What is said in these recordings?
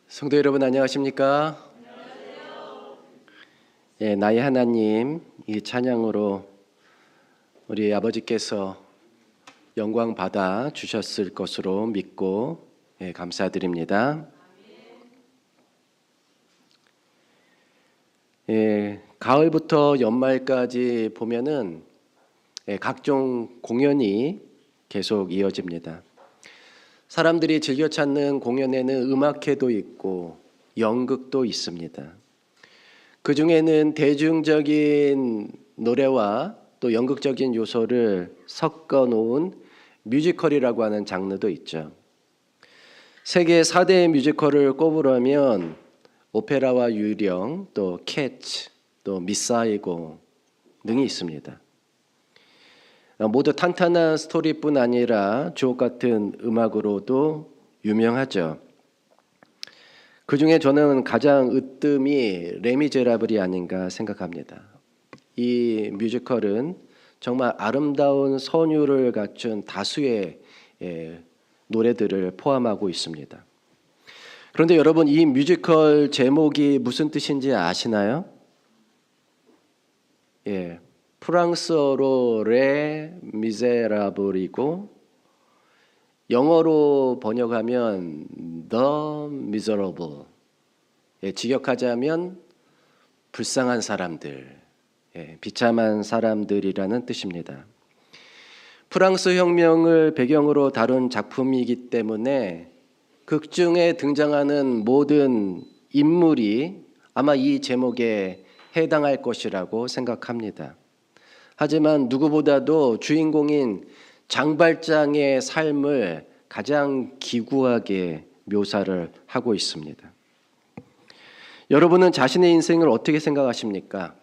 성도 여러분 안녕하십니까? 예, 나의 하나님 이 찬양으로 우리 아버지께서 영광 받아 주셨을 것으로 믿고 감사드립니다. 가을부터 연말까지 보면은 각종 공연이 계속 이어집니다. 사람들이 즐겨 찾는 공연에는 음악회도 있고 연극도 있습니다. 그 중에는 대중적인 노래와 또 연극적인 요소를 섞어 놓은 뮤지컬이라고 하는 장르도 있죠. 세계 4대 뮤지컬을 꼽으라면 오페라와 유령, 또 캐츠, 또 미사이고 등이 있습니다. 모두 탄탄한 스토리뿐 아니라 주옥 같은 음악으로도 유명하죠. 그 중에 저는 가장 으뜸이 레미제라블이 아닌가 생각합니다. 이 뮤지컬은 정말 아름다운 선율을 갖춘 다수의 노래들을 포함하고 있습니다. 그런데 여러분 이 뮤지컬 제목이 무슨 뜻인지 아시나요? 프랑스어로 레 미제라블이고 영어로 번역하면 The Miserable, 직역하자면 불쌍한 사람들, 비참한 사람들이라는 뜻입니다. 프랑스 혁명을 배경으로 다룬 작품이기 때문에 극 중에 등장하는 모든 인물이 아마 이 제목에 해당할 것이라고 생각합니다. 하지만 누구보다도 주인공인 장발장의 삶을 가장 기구하게 묘사를 하고 있습니다. 여러분은 자신의 인생을 어떻게 생각하십니까?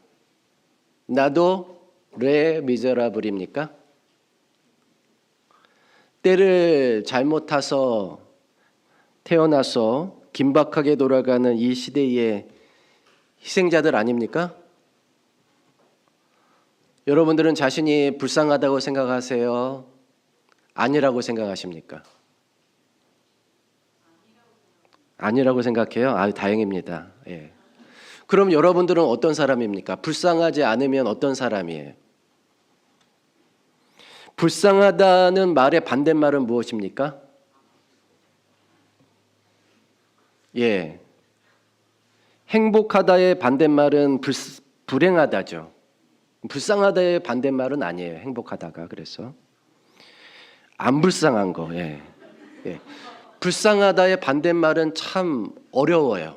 나도 레 미제라블입니까? 때를 잘못 타서 태어나서 긴박하게 돌아가는 이 시대의 희생자들 아닙니까? 여러분들은 자신이 불쌍하다고 생각하세요? 아니라고 생각하십니까? 아니라고 생각해요? 다행입니다. 그럼 여러분들은 어떤 사람입니까? 불쌍하지 않으면 어떤 사람이에요? 불쌍하다는 말의 반대말은 무엇입니까? 행복하다의 반대말은 불행하다죠. 불쌍하다의 반대말은 아니에요. 행복하다가. 그래서 안 불쌍한 거. 불쌍하다의 반대말은 참 어려워요.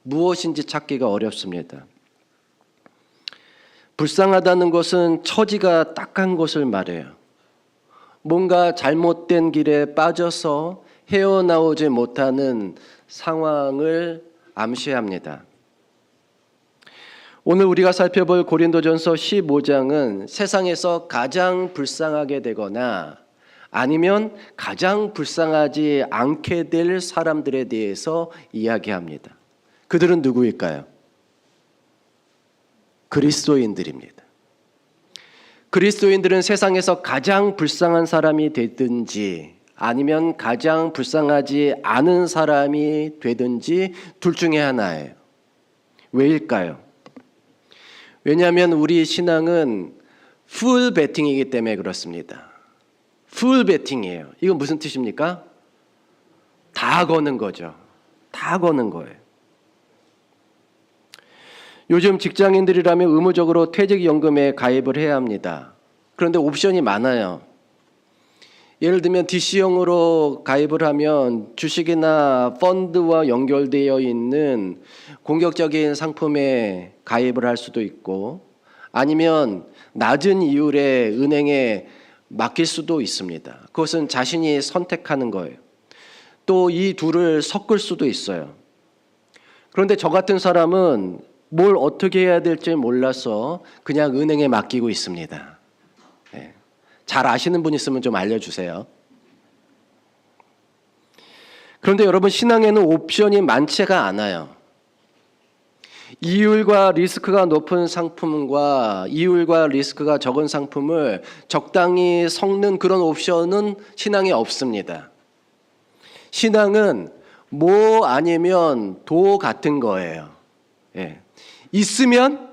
무엇인지 찾기가 어렵습니다. 불쌍하다는 것은 처지가 딱한 것을 말해요. 뭔가 잘못된 길에 빠져서 헤어나오지 못하는 상황을 암시합니다. 오늘 우리가 살펴볼 고린도전서 15장은 세상에서 가장 불쌍하게 되거나 아니면 가장 불쌍하지 않게 될 사람들에 대해서 이야기합니다. 그들은 누구일까요? 그리스도인들입니다. 그리스도인들은 세상에서 가장 불쌍한 사람이 되든지 아니면 가장 불쌍하지 않은 사람이 되든지 둘 중에 하나예요. 왜일까요? 왜냐하면 우리 신앙은 풀 베팅이기 때문에 그렇습니다. 풀 베팅이에요. 이건 무슨 뜻입니까? 다 거는 거죠. 다 거는 거예요. 요즘 직장인들이라면 의무적으로 퇴직연금에 가입을 해야 합니다. 그런데 옵션이 많아요. 예를 들면 DC형으로 가입을 하면 주식이나 펀드와 연결되어 있는 공격적인 상품에 가입을 할 수도 있고 아니면 낮은 이율의 은행에 맡길 수도 있습니다. 그것은 자신이 선택하는 거예요. 또 이 둘을 섞을 수도 있어요. 그런데 저 같은 사람은 뭘 어떻게 해야 될지 몰라서 그냥 은행에 맡기고 있습니다. 잘 아시는 분 있으면 좀 알려주세요. 그런데 여러분 신앙에는 옵션이 많지가 않아요. 이율과 리스크가 높은 상품과 이율과 리스크가 적은 상품을 적당히 섞는 그런 옵션은 신앙에 없습니다. 신앙은 뭐 아니면 도 같은 거예요. 예. 있으면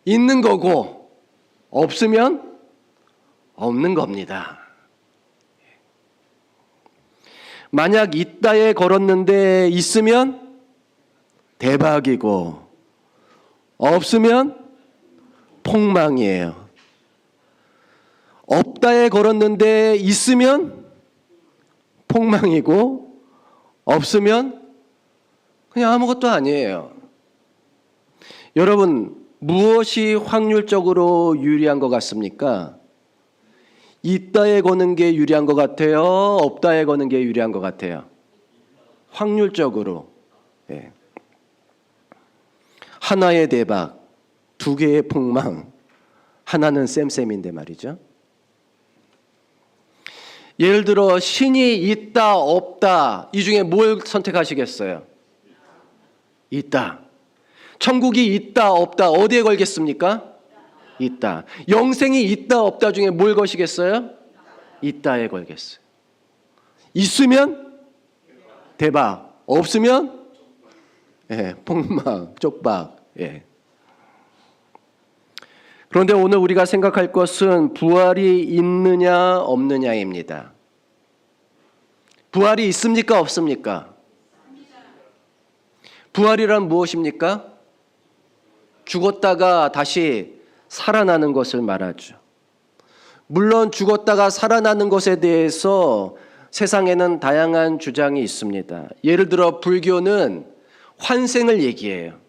있는 거고 없으면 없는 겁니다. 만약 있다에 걸었는데 있으면 대박이고 없으면 폭망이에요. 없다에 걸었는데 있으면 폭망이고 없으면 그냥 아무것도 아니에요. 여러분, 무엇이 확률적으로 유리한 것 같습니까? 있다에 거는 게 유리한 것 같아요? 없다에 거는 게 유리한 것 같아요? 확률적으로. 예. 하나의 대박, 두 개의 폭망, 하나는 쌤쌤인데 말이죠. 예를 들어 신이 있다 없다 이 중에 뭘 선택하시겠어요? 있다. 천국이 있다 없다 어디에 걸겠습니까? 있다. 영생이 있다 없다 중에 뭘 거시겠어요? 있다에 걸겠어요. 있으면 대박, 없으면 폭망, 쪽박. 그런데 오늘 우리가 생각할 것은 부활이 있느냐 없느냐입니다. 부활이 있습니까 없습니까? 부활이란 무엇입니까? 죽었다가 다시 살아나는 것을 말하죠. 물론 죽었다가 살아나는 것에 대해서 세상에는 다양한 주장이 있습니다. 예를 들어 불교는 환생을 얘기해요.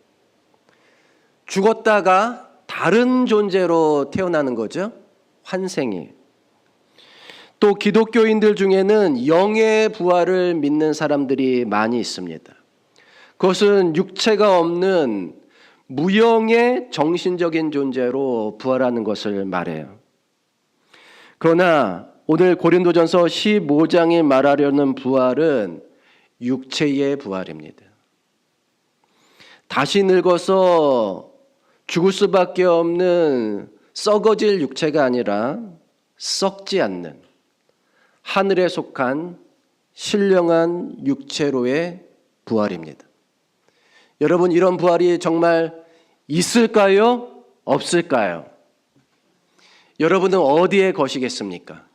죽었다가 다른 존재로 태어나는 거죠. 환생이. 또 기독교인들 중에는 영의 부활을 믿는 사람들이 많이 있습니다. 그것은 육체가 없는 무영의 정신적인 존재로 부활하는 것을 말해요. 그러나 오늘 고린도전서 15장이 말하려는 부활은 육체의 부활입니다. 다시 늙어서 죽을 수밖에 없는 썩어질 육체가 아니라 썩지 않는 하늘에 속한 신령한 육체로의 부활입니다. 여러분, 이런 부활이 정말 있을까요? 없을까요? 여러분은 어디에 거시겠습니까?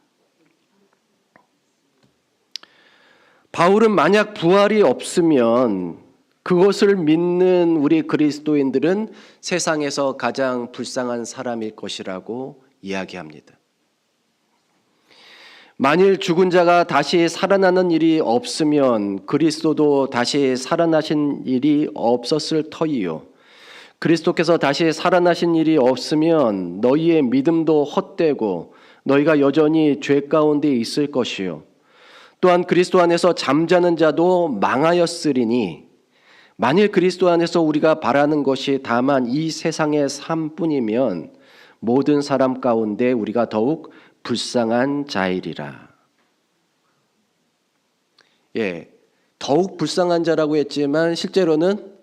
바울은 만약 부활이 없으면 그것을 믿는 우리 그리스도인들은 세상에서 가장 불쌍한 사람일 것이라고 이야기합니다. 만일 죽은 자가 다시 살아나는 일이 없으면 그리스도도 다시 살아나신 일이 없었을 터이요. 그리스도께서 다시 살아나신 일이 없으면 너희의 믿음도 헛되고 너희가 여전히 죄 가운데 있을 것이요. 또한 그리스도 안에서 잠자는 자도 망하였으리니 만일 그리스도 안에서 우리가 바라는 것이 다만 이 세상의 삶뿐이면 모든 사람 가운데 우리가 더욱 불쌍한 자이리라. 더욱 불쌍한 자라고 했지만 실제로는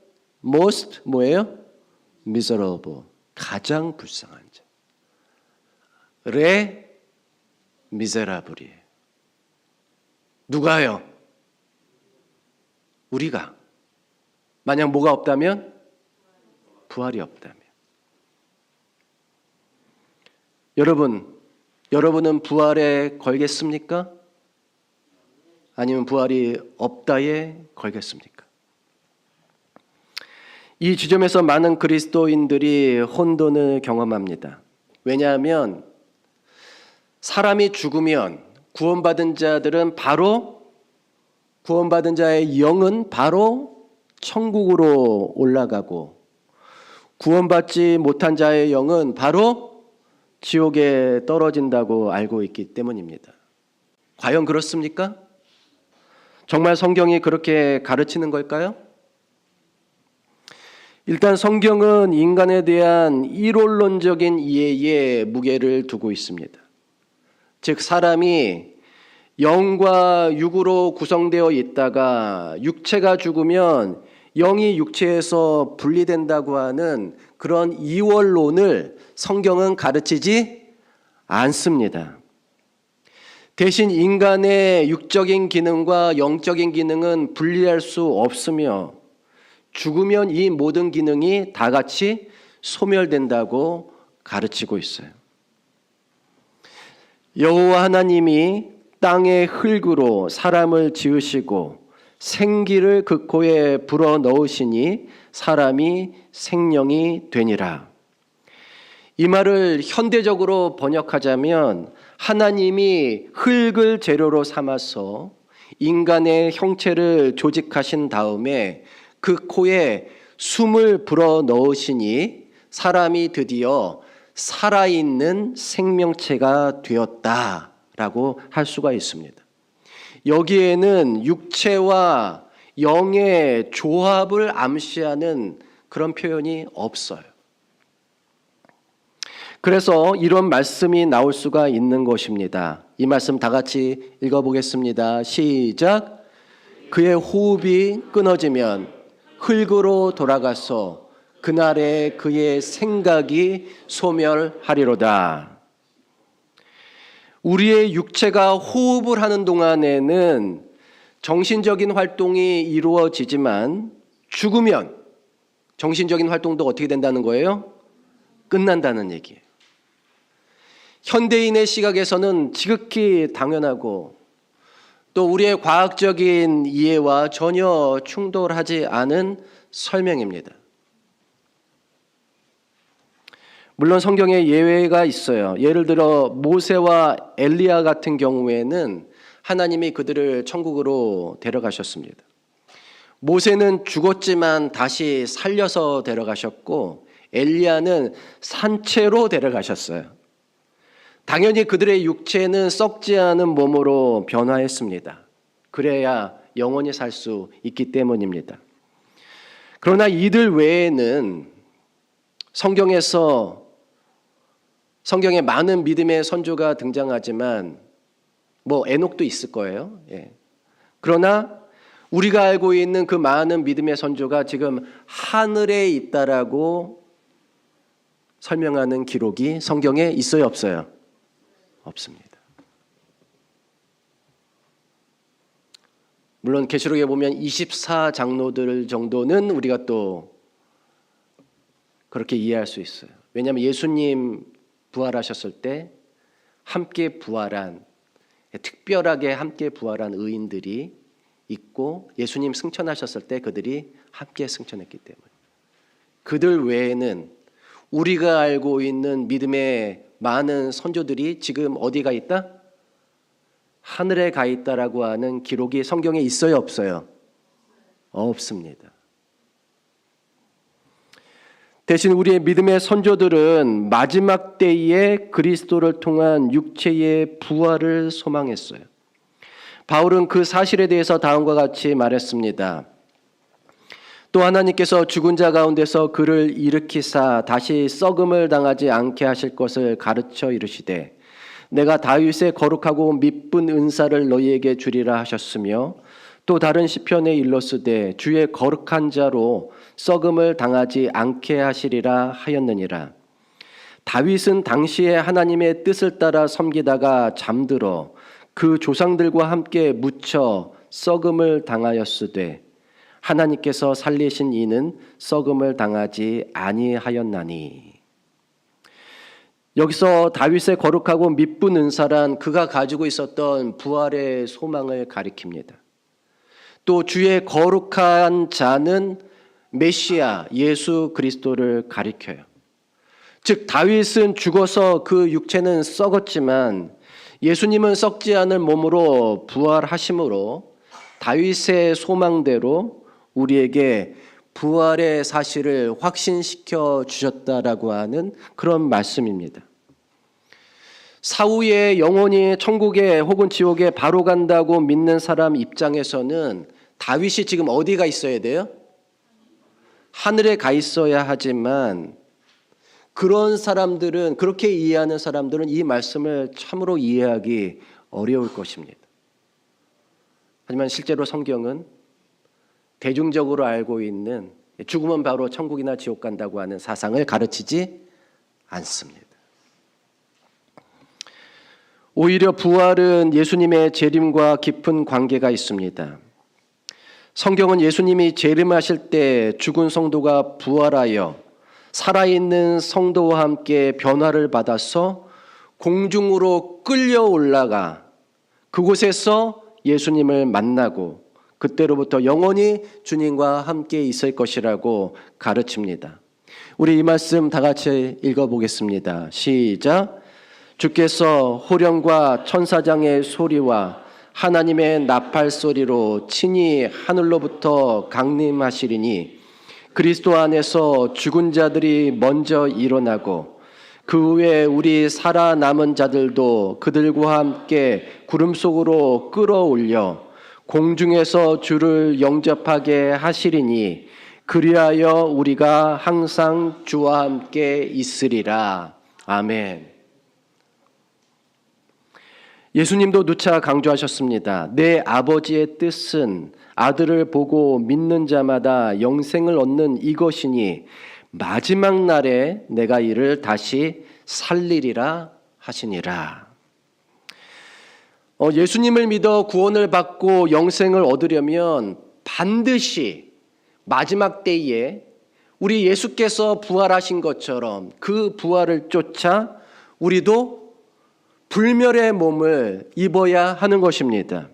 most 뭐예요? miserable, 가장 불쌍한 자. 레 미세라블이에요. 누가요? 우리가. 만약 뭐가 없다면? 부활이 없다면. 여러분은 부활에 걸겠습니까? 아니면 부활이 없다에 걸겠습니까? 이 지점에서 많은 그리스도인들이 혼돈을 경험합니다. 왜냐하면 사람이 죽으면 구원받은 자들은 바로 구원받은 자의 영은 바로 천국으로 올라가고 구원받지 못한 자의 영은 바로 지옥에 떨어진다고 알고 있기 때문입니다. 과연 그렇습니까? 정말 성경이 그렇게 가르치는 걸까요? 일단 성경은 인간에 대한 이론론적인 이해에 무게를 두고 있습니다. 즉 사람이 영과 육으로 구성되어 있다가 육체가 죽으면 영이 육체에서 분리된다고 하는 그런 이원론을 성경은 가르치지 않습니다. 대신 인간의 육적인 기능과 영적인 기능은 분리할 수 없으며 죽으면 이 모든 기능이 다 같이 소멸된다고 가르치고 있어요. 여호와 하나님이 땅의 흙으로 사람을 지으시고 생기를 그 코에 불어 넣으시니 사람이 생명이 되니라. 이 말을 현대적으로 번역하자면 하나님이 흙을 재료로 삼아서 인간의 형체를 조직하신 다음에 그 코에 숨을 불어 넣으시니 사람이 드디어 살아있는 생명체가 되었다라고 할 수가 있습니다. 여기에는 육체와 영의 조합을 암시하는 그런 표현이 없어요. 그래서 이런 말씀이 나올 수가 있는 것입니다. 이 말씀 다 같이 읽어보겠습니다. 시작. 그의 호흡이 끊어지면 흙으로 돌아가서 그날에 그의 생각이 소멸하리로다. 우리의 육체가 호흡을 하는 동안에는 정신적인 활동이 이루어지지만 죽으면 정신적인 활동도 어떻게 된다는 거예요? 끝난다는 얘기예요. 현대인의 시각에서는 지극히 당연하고 또 우리의 과학적인 이해와 전혀 충돌하지 않은 설명입니다. 물론 성경에 예외가 있어요. 예를 들어 모세와 엘리야 같은 경우에는 하나님이 그들을 천국으로 데려가셨습니다. 모세는 죽었지만 다시 살려서 데려가셨고 엘리야는 산채로 데려가셨어요. 당연히 그들의 육체는 썩지 않은 몸으로 변화했습니다. 그래야 영원히 살 수 있기 때문입니다. 그러나 이들 외에는 성경에 많은 믿음의 선조가 등장하지만 에녹도 있을 거예요. 그러나 우리가 알고 있는 그 많은 믿음의 선조가 지금 하늘에 있다라고 설명하는 기록이 성경에 있어요, 없어요? 없습니다. 물론 계시록에 보면 24장로들 정도는 우리가 또 그렇게 이해할 수 있어요. 왜냐하면 예수님 부활하셨을 때 함께 부활한, 특별하게 함께 부활한 의인들이 있고 예수님 승천하셨을 때 그들이 함께 승천했기 때문에 그들 외에는 우리가 알고 있는 믿음의 많은 선조들이 지금 어디가 있다? 하늘에 가 있다라고 하는 기록이 성경에 있어요, 없어요? 없습니다. 대신 우리의 믿음의 선조들은 마지막 때에 그리스도를 통한 육체의 부활을 소망했어요. 바울은 그 사실에 대해서 다음과 같이 말했습니다. 또 하나님께서 죽은 자 가운데서 그를 일으키사 다시 썩음을 당하지 않게 하실 것을 가르쳐 이르시되 내가 다윗의 거룩하고 미쁜 은사를 너희에게 주리라 하셨으며 또 다른 시편에 일렀으되 주의 거룩한 자로 썩음을 당하지 않게 하시리라 하였느니라. 다윗은 당시에 하나님의 뜻을 따라 섬기다가 잠들어 그 조상들과 함께 묻혀 썩음을 당하였으되 하나님께서 살리신 이는 썩음을 당하지 아니하였나니. 여기서 다윗의 거룩하고 미쁜 은사란 그가 가지고 있었던 부활의 소망을 가리킵니다. 또 주의 거룩한 자는 메시아 예수 그리스도를 가리켜요. 즉 다윗은 죽어서 그 육체는 썩었지만 예수님은 썩지 않을 몸으로 부활하심으로 다윗의 소망대로 우리에게 부활의 사실을 확신시켜 주셨다라고 하는 그런 말씀입니다. 사후에 영원히 천국에 혹은 지옥에 바로 간다고 믿는 사람 입장에서는 다윗이 지금 어디가 있어야 돼요? 하늘에 가 있어야 하지만 그런 사람들은, 그렇게 이해하는 사람들은 이 말씀을 참으로 이해하기 어려울 것입니다. 하지만 실제로 성경은 대중적으로 알고 있는 죽으면 바로 천국이나 지옥 간다고 하는 사상을 가르치지 않습니다. 오히려 부활은 예수님의 재림과 깊은 관계가 있습니다. 성경은 예수님이 재림하실 때 죽은 성도가 부활하여 살아있는 성도와 함께 변화를 받아서 공중으로 끌려 올라가 그곳에서 예수님을 만나고 그때로부터 영원히 주님과 함께 있을 것이라고 가르칩니다. 우리 이 말씀 다 같이 읽어보겠습니다. 시작. 주께서 호령과 천사장의 소리와 하나님의 나팔 소리로 친히 하늘로부터 강림하시리니 그리스도 안에서 죽은 자들이 먼저 일어나고 그 후에 우리 살아남은 자들도 그들과 함께 구름 속으로 끌어올려 공중에서 주를 영접하게 하시리니 그리하여 우리가 항상 주와 함께 있으리라. 아멘. 예수님도 누차 강조하셨습니다. 내 아버지의 뜻은 아들을 보고 믿는 자마다 영생을 얻는 이것이니 마지막 날에 내가 이를 다시 살리리라 하시니라. 예수님을 믿어 구원을 받고 영생을 얻으려면 반드시 마지막 때에 우리 예수께서 부활하신 것처럼 그 부활을 쫓아 우리도 불멸의 몸을 입어야 하는 것입니다.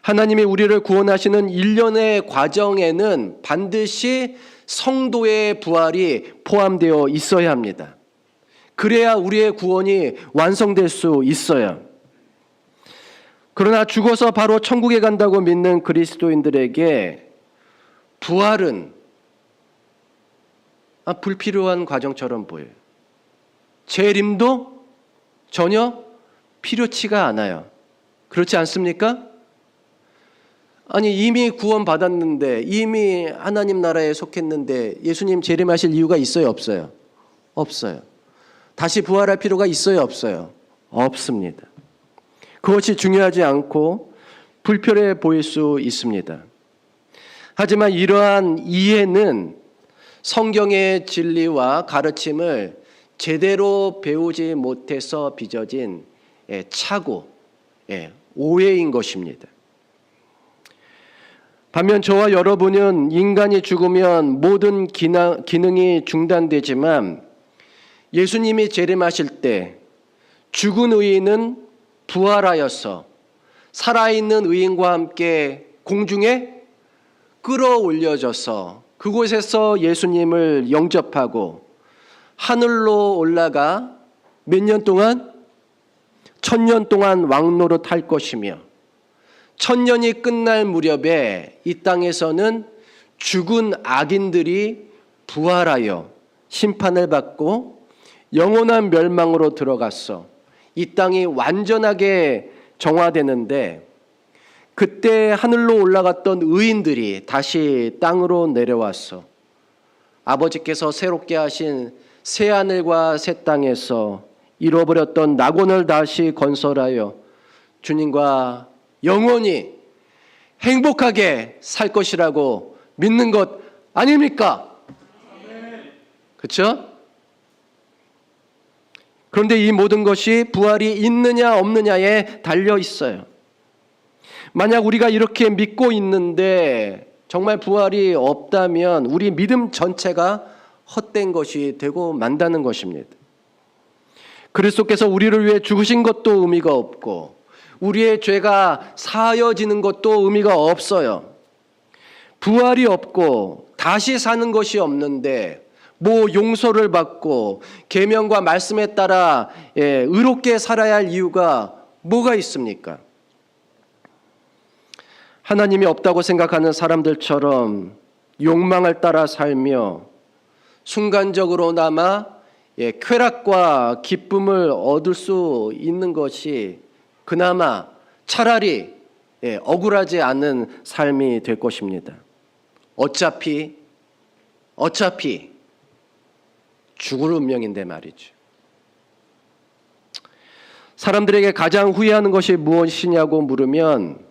하나님이 우리를 구원하시는 일련의 과정에는 반드시 성도의 부활이 포함되어 있어야 합니다. 그래야 우리의 구원이 완성될 수 있어요. 그러나 죽어서 바로 천국에 간다고 믿는 그리스도인들에게 부활은 불필요한 과정처럼 보여요. 재림도 전혀 필요치가 않아요. 그렇지 않습니까? 아니 이미 구원받았는데 이미 하나님 나라에 속했는데 예수님 재림하실 이유가 있어요 없어요? 없어요. 다시 부활할 필요가 있어요 없어요? 없습니다. 그것이 중요하지 않고 불필요해 보일 수 있습니다. 하지만 이러한 이해는 성경의 진리와 가르침을 제대로 배우지 못해서 빚어진 착오, 오해인 것입니다. 반면 저와 여러분은 인간이 죽으면 모든 기능이 중단되지만 예수님이 재림하실 때 죽은 의인은 부활하여서 살아있는 의인과 함께 공중에 끌어올려져서 그곳에서 예수님을 영접하고 하늘로 올라가 몇 년 동안? 1000년 동안 왕노릇 할 것이며 1000년이 끝날 무렵에 이 땅에서는 죽은 악인들이 부활하여 심판을 받고 영원한 멸망으로 들어갔어. 이 땅이 완전하게 정화되는데 그때 하늘로 올라갔던 의인들이 다시 땅으로 내려왔어. 아버지께서 새롭게 하신 새 하늘과 새 땅에서 잃어버렸던 낙원을 다시 건설하여 주님과 영원히 행복하게 살 것이라고 믿는 것 아닙니까? 그렇죠? 그런데 이 모든 것이 부활이 있느냐 없느냐에 달려 있어요. 만약 우리가 이렇게 믿고 있는데 정말 부활이 없다면 우리 믿음 전체가 헛된 것이 되고 만다는 것입니다. 그리스도께서 우리를 위해 죽으신 것도 의미가 없고 우리의 죄가 사하여지는 것도 의미가 없어요. 부활이 없고 다시 사는 것이 없는데 뭐 용서를 받고 계명과 말씀에 따라 의롭게 살아야 할 이유가 뭐가 있습니까? 하나님이 없다고 생각하는 사람들처럼 욕망을 따라 살며 순간적으로나마 쾌락과 기쁨을 얻을 수 있는 것이 그나마 차라리 억울하지 않은 삶이 될 것입니다. 어차피 죽을 운명인데 말이죠. 사람들에게 가장 후회하는 것이 무엇이냐고 물으면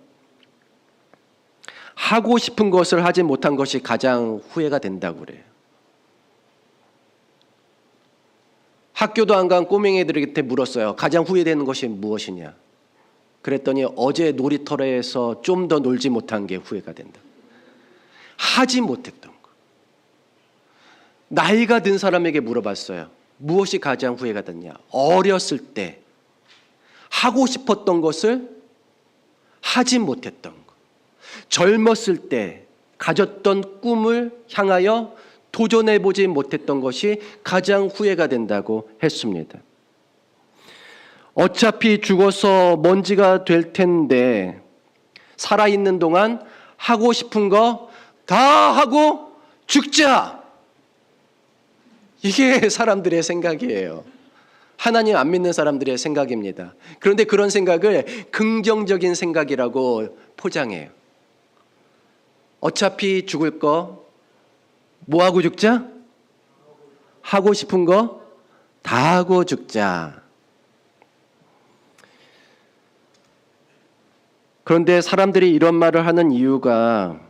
하고 싶은 것을 하지 못한 것이 가장 후회가 된다고 그래요. 학교도 안 간 꼬맹이들한테 물었어요. 가장 후회되는 것이 무엇이냐? 그랬더니 어제 놀이터에서 좀 더 놀지 못한 게 후회가 된다. 하지 못했던 거. 나이가 든 사람에게 물어봤어요. 무엇이 가장 후회가 됐냐? 어렸을 때 하고 싶었던 것을 하지 못했던 것. 젊었을 때 가졌던 꿈을 향하여 도전해보지 못했던 것이 가장 후회가 된다고 했습니다. 어차피 죽어서 먼지가 될 텐데 살아있는 동안 하고 싶은 거 다 하고 죽자. 이게 사람들의 생각이에요. 하나님 안 믿는 사람들의 생각입니다. 그런데 그런 생각을 긍정적인 생각이라고 포장해요. 어차피 죽을 거 뭐 하고 죽자? 하고 싶은 거 다 하고 죽자. 그런데 사람들이 이런 말을 하는 이유가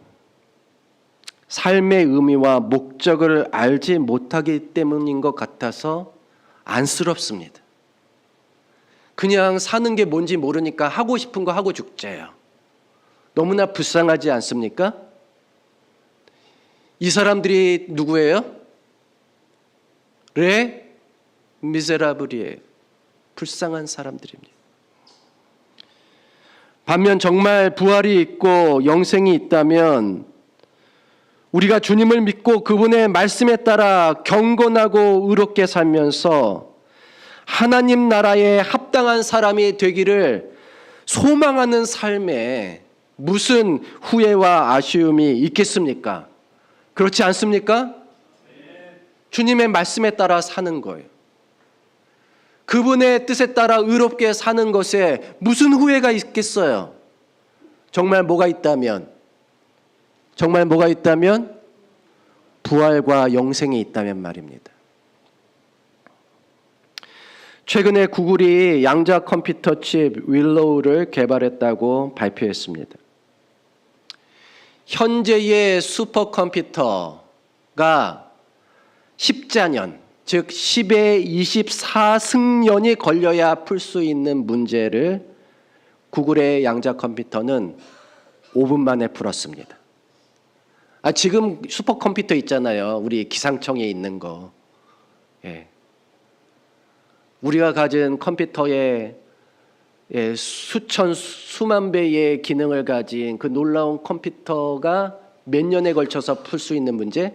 삶의 의미와 목적을 알지 못하기 때문인 것 같아서 안쓰럽습니다. 그냥 사는 게 뭔지 모르니까 하고 싶은 거 하고 죽자요. 너무나 불쌍하지 않습니까? 이 사람들이 누구예요? 레 미제라블이에요. 불쌍한 사람들입니다. 반면 정말 부활이 있고 영생이 있다면 우리가 주님을 믿고 그분의 말씀에 따라 경건하고 의롭게 살면서 하나님 나라에 합당한 사람이 되기를 소망하는 삶에 무슨 후회와 아쉬움이 있겠습니까? 그렇지 않습니까? 주님의 말씀에 따라 사는 거예요. 그분의 뜻에 따라 의롭게 사는 것에 무슨 후회가 있겠어요? 정말 뭐가 있다면 부활과 영생이 있다면 말입니다. 최근에 구글이 양자 컴퓨터 칩 윌로우를 개발했다고 발표했습니다. 현재의 슈퍼컴퓨터가 10자년, 즉 10의 24승년이 걸려야 풀 수 있는 문제를 구글의 양자 컴퓨터는 5분 만에 풀었습니다. 지금 슈퍼컴퓨터 있잖아요. 우리 기상청에 있는 거. 예. 우리가 가진 컴퓨터에 수천, 수만 배의 기능을 가진 그 놀라운 컴퓨터가 몇 년에 걸쳐서 풀 수 있는 문제?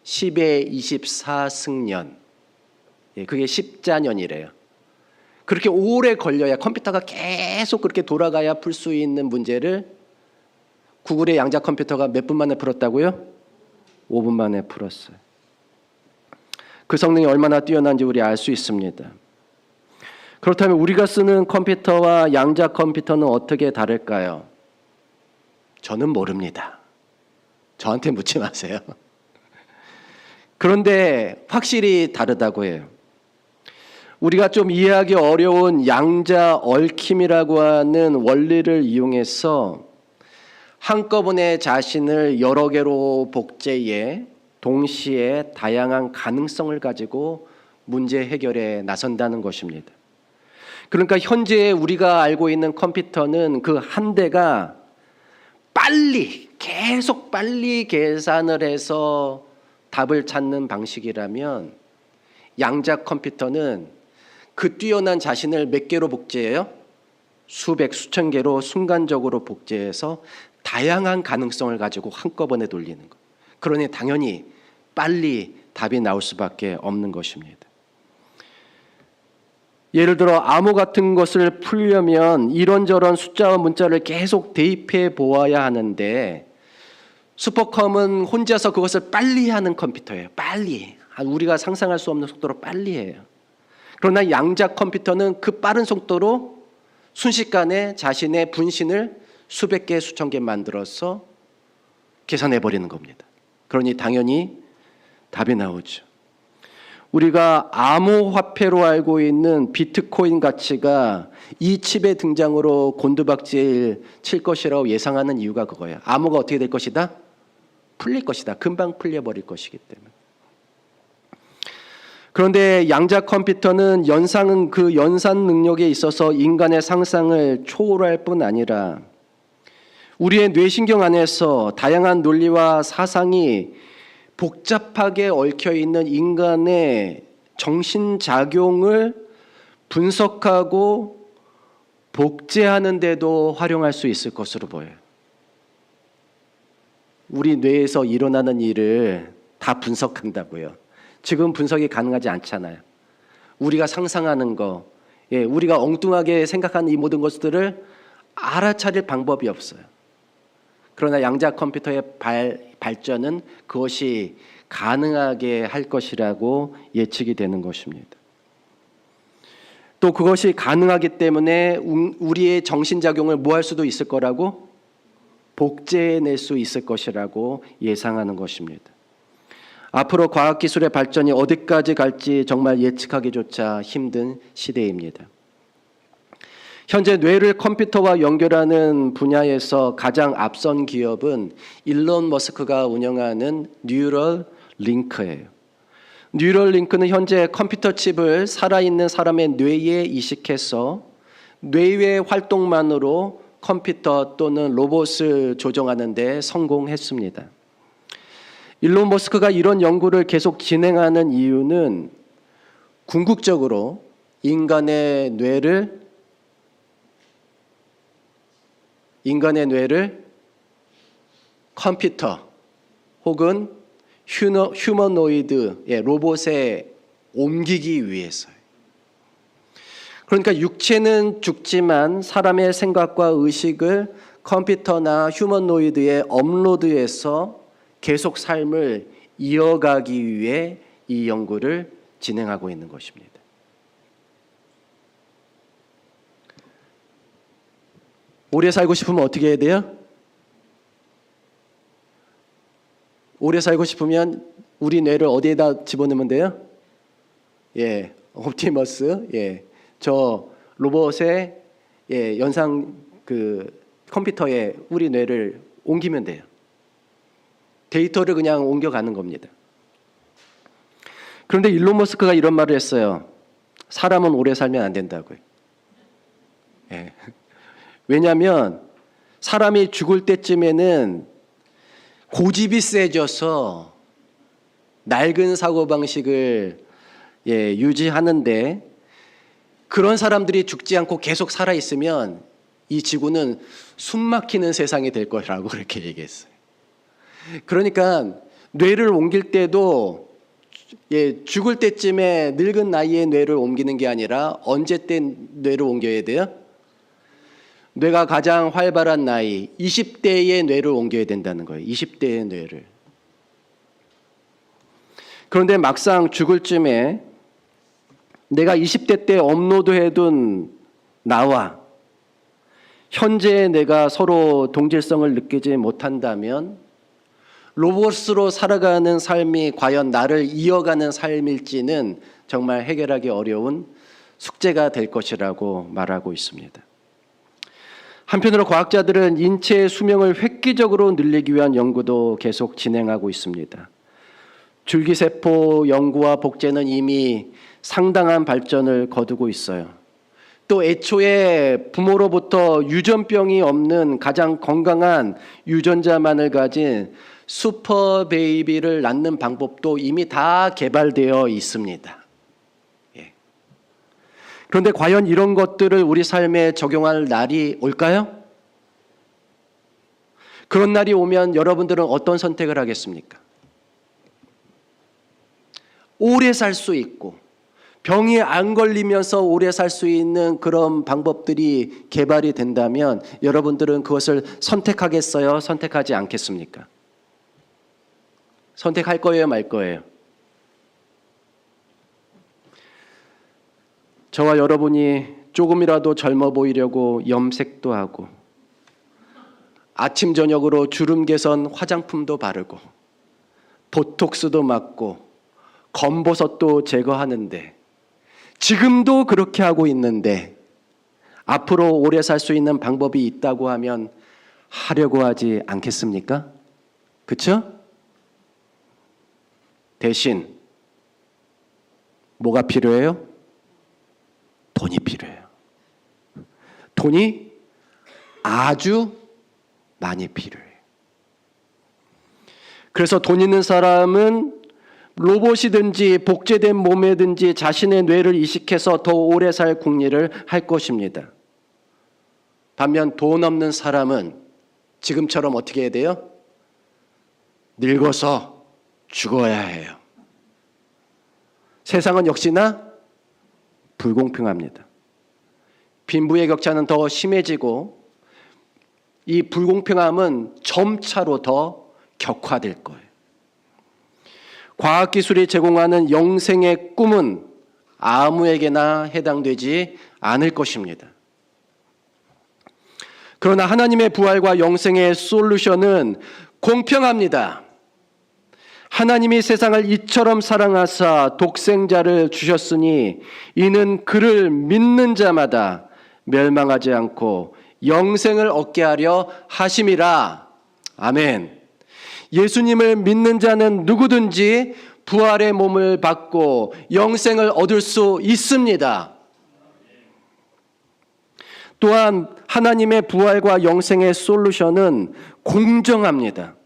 10의 24승년. 그게 10자년이래요. 그렇게 오래 걸려야 컴퓨터가 계속 그렇게 돌아가야 풀 수 있는 문제를 구글의 양자 컴퓨터가 몇 분 만에 풀었다고요? 5분 만에 풀었어요. 그 성능이 얼마나 뛰어난지 우리 알 수 있습니다. 그렇다면 우리가 쓰는 컴퓨터와 양자 컴퓨터는 어떻게 다를까요? 저는 모릅니다. 저한테 묻지 마세요. 그런데 확실히 다르다고 해요. 우리가 좀 이해하기 어려운 양자 얽힘이라고 하는 원리를 이용해서 한꺼번에 자신을 여러 개로 복제해 동시에 다양한 가능성을 가지고 문제 해결에 나선다는 것입니다. 그러니까 현재 우리가 알고 있는 컴퓨터는 그 한 대가 계속 빨리 계산을 해서 답을 찾는 방식이라면 양자 컴퓨터는 그 뛰어난 자신을 몇 개로 복제해요? 수백, 수천 개로 순간적으로 복제해서 다양한 가능성을 가지고 한꺼번에 돌리는 것. 그러니 당연히 빨리 답이 나올 수밖에 없는 것입니다. 예를 들어 암호 같은 것을 풀려면 이런저런 숫자와 문자를 계속 대입해 보아야 하는데 슈퍼컴은 혼자서 그것을 빨리 하는 컴퓨터예요. 빨리. 우리가 상상할 수 없는 속도로 빨리 해요. 그러나 양자 컴퓨터는 그 빠른 속도로 순식간에 자신의 분신을 수백 개, 수천 개 만들어서 계산해 버리는 겁니다. 그러니 당연히 답이 나오죠. 우리가 암호화폐로 알고 있는 비트코인 가치가 이 칩의 등장으로 곤두박질 칠 것이라고 예상하는 이유가 그거예요. 암호가 어떻게 될 것이다? 풀릴 것이다. 금방 풀려버릴 것이기 때문에. 그런데 양자 컴퓨터는 연상은 그 연산 능력에 있어서 인간의 상상을 초월할 뿐 아니라 우리의 뇌신경 안에서 다양한 논리와 사상이 복잡하게 얽혀 있는 인간의 정신작용을 분석하고 복제하는 데도 활용할 수 있을 것으로 보여요. 우리 뇌에서 일어나는 일을 다 분석한다고요. 지금 분석이 가능하지 않잖아요. 우리가 상상하는 거, 우리가 엉뚱하게 생각하는 이 모든 것들을 알아차릴 방법이 없어요. 그러나 양자 컴퓨터의 발전은 그것이 가능하게 할 것이라고 예측이 되는 것입니다. 또 그것이 가능하기 때문에 우리의 정신작용을 뭐 할 수도 있을 거라고? 복제해낼 수 있을 것이라고 예상하는 것입니다. 앞으로 과학기술의 발전이 어디까지 갈지 정말 예측하기조차 힘든 시대입니다. 현재 뇌를 컴퓨터와 연결하는 분야에서 가장 앞선 기업은 일론 머스크가 운영하는 뉴럴링크예요. 뉴럴링크는 현재 컴퓨터 칩을 살아있는 사람의 뇌에 이식해서 뇌의 활동만으로 컴퓨터 또는 로봇을 조종하는 데 성공했습니다. 일론 머스크가 이런 연구를 계속 진행하는 이유는 궁극적으로 인간의 뇌를 컴퓨터 혹은 휴머노이드 로봇에 옮기기 위해서요. 그러니까 육체는 죽지만 사람의 생각과 의식을 컴퓨터나 휴머노이드에 업로드해서 계속 삶을 이어가기 위해 이 연구를 진행하고 있는 것입니다. 오래 살고 싶으면 어떻게 해야 돼요? 오래 살고 싶으면 우리 뇌를 어디에다 집어넣으면 돼요? 옵티머스, 저 로봇의 연상 그 컴퓨터에 우리 뇌를 옮기면 돼요. 데이터를 그냥 옮겨가는 겁니다. 그런데 일론 머스크가 이런 말을 했어요. 사람은 오래 살면 안 된다고요. 왜냐하면 사람이 죽을 때쯤에는 고집이 세져서 낡은 사고방식을 유지하는데 그런 사람들이 죽지 않고 계속 살아있으면 이 지구는 숨막히는 세상이 될 거라고 그렇게 얘기했어요. 그러니까 뇌를 옮길 때도 죽을 때쯤에 늙은 나이에 뇌를 옮기는 게 아니라 언제 때 뇌를 옮겨야 돼요? 뇌가 가장 활발한 나이 20대의 뇌를 옮겨야 된다는 거예요. 20대의 뇌를. 그런데 막상 죽을 쯤에 내가 20대 때 업로드해둔 나와 현재의 내가 서로 동질성을 느끼지 못한다면 로봇으로 살아가는 삶이 과연 나를 이어가는 삶일지는 정말 해결하기 어려운 숙제가 될 것이라고 말하고 있습니다. 한편으로 과학자들은 인체의 수명을 획기적으로 늘리기 위한 연구도 계속 진행하고 있습니다. 줄기세포 연구와 복제는 이미 상당한 발전을 거두고 있어요. 또 애초에 부모로부터 유전병이 없는 가장 건강한 유전자만을 가진 슈퍼 베이비를 낳는 방법도 이미 다 개발되어 있습니다. 그런데 과연 이런 것들을 우리 삶에 적용할 날이 올까요? 그런 날이 오면 여러분들은 어떤 선택을 하겠습니까? 오래 살 수 있고 병이 안 걸리면서 오래 살 수 있는 그런 방법들이 개발이 된다면 여러분들은 그것을 선택하겠어요? 선택하지 않겠습니까? 선택할 거예요, 말 거예요? 저와 여러분이 조금이라도 젊어 보이려고 염색도 하고 아침 저녁으로 주름 개선 화장품도 바르고 보톡스도 맞고 검버섯도 제거하는데 지금도 그렇게 하고 있는데 앞으로 오래 살 수 있는 방법이 있다고 하면 하려고 하지 않겠습니까? 그렇죠? 대신 뭐가 필요해요? 돈이 필요해요. 돈이 아주 많이 필요해요. 그래서 돈 있는 사람은 로봇이든지 복제된 몸에든지 자신의 뇌를 이식해서 더 오래 살 궁리를 할 것입니다. 반면 돈 없는 사람은 지금처럼 어떻게 해야 돼요? 늙어서 죽어야 해요. 세상은 역시나 불공평합니다. 빈부의 격차는 더 심해지고 이 불공평함은 점차로 더 격화될 거예요. 과학기술이 제공하는 영생의 꿈은 아무에게나 해당되지 않을 것입니다. 그러나 하나님의 부활과 영생의 솔루션은 공평합니다. 하나님이 세상을 이처럼 사랑하사 독생자를 주셨으니 이는 그를 믿는 자마다 멸망하지 않고 영생을 얻게 하려 하심이라. 아멘. 예수님을 믿는 자는 누구든지 부활의 몸을 받고 영생을 얻을 수 있습니다. 또한 하나님의 부활과 영생의 솔루션은 공정합니다.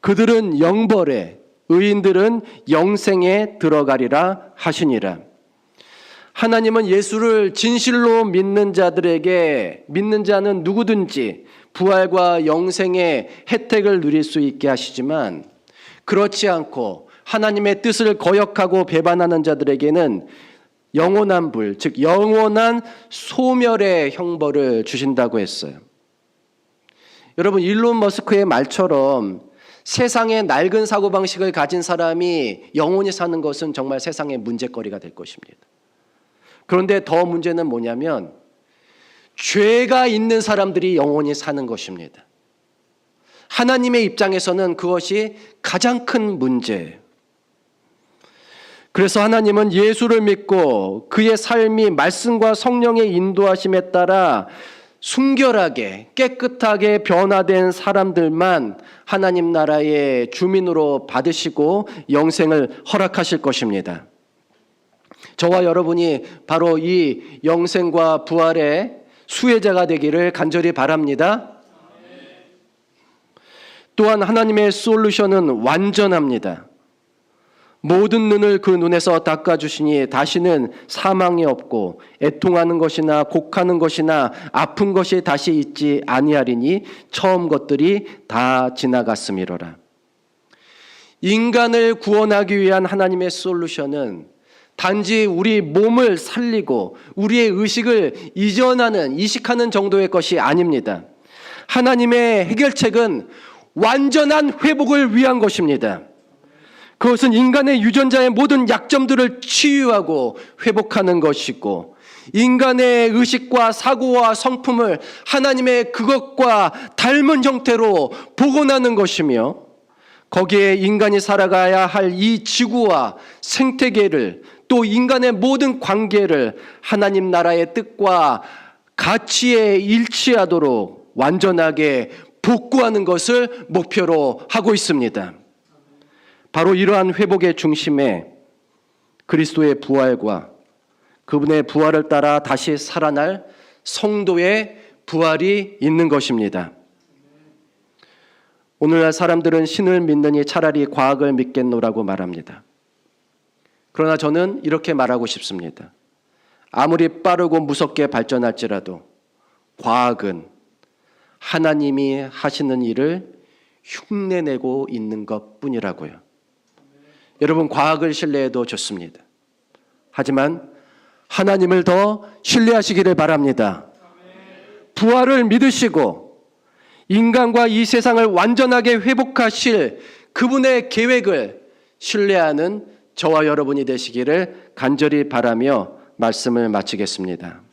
그들은 영벌에, 의인들은 영생에 들어가리라 하시니라. 하나님은 예수를 진실로 믿는 자들에게, 믿는 자는 누구든지 부활과 영생의 혜택을 누릴 수 있게 하시지만, 그렇지 않고 하나님의 뜻을 거역하고 배반하는 자들에게는 영원한 불, 즉 영원한 소멸의 형벌을 주신다고 했어요. 여러분, 일론 머스크의 말처럼 세상에 낡은 사고방식을 가진 사람이 영원히 사는 것은 정말 세상의 문제거리가 될 것입니다. 그런데 더 문제는 뭐냐면 죄가 있는 사람들이 영원히 사는 것입니다. 하나님의 입장에서는 그것이 가장 큰 문제예요. 그래서 하나님은 예수를 믿고 그의 삶이 말씀과 성령의 인도하심에 따라 순결하게 깨끗하게 변화된 사람들만 하나님 나라의 주민으로 받으시고 영생을 허락하실 것입니다. 저와 여러분이 바로 이 영생과 부활의 수혜자가 되기를 간절히 바랍니다. 또한 하나님의 솔루션은 완전합니다. 모든 눈을 그 눈에서 닦아주시니 다시는 사망이 없고 애통하는 것이나 곡하는 것이나 아픈 것이 다시 있지 아니하리니 처음 것들이 다 지나갔음이로라. 인간을 구원하기 위한 하나님의 솔루션은 단지 우리 몸을 살리고 우리의 의식을 이식하는 정도의 것이 아닙니다. 하나님의 해결책은 완전한 회복을 위한 것입니다. 그것은 인간의 유전자의 모든 약점들을 치유하고 회복하는 것이고, 인간의 의식과 사고와 성품을 하나님의 그것과 닮은 형태로 복원하는 것이며, 거기에 인간이 살아가야 할 이 지구와 생태계를, 또 인간의 모든 관계를 하나님 나라의 뜻과 가치에 일치하도록 완전하게 복구하는 것을 목표로 하고 있습니다. 바로 이러한 회복의 중심에 그리스도의 부활과 그분의 부활을 따라 다시 살아날 성도의 부활이 있는 것입니다. 오늘날 사람들은 신을 믿느니 차라리 과학을 믿겠노라고 말합니다. 그러나 저는 이렇게 말하고 싶습니다. 아무리 빠르고 무섭게 발전할지라도 과학은 하나님이 하시는 일을 흉내내고 있는 것뿐이라고요. 여러분, 과학을 신뢰해도 좋습니다. 하지만 하나님을 더 신뢰하시기를 바랍니다. 부활을 믿으시고 인간과 이 세상을 완전하게 회복하실 그분의 계획을 신뢰하는 저와 여러분이 되시기를 간절히 바라며 말씀을 마치겠습니다.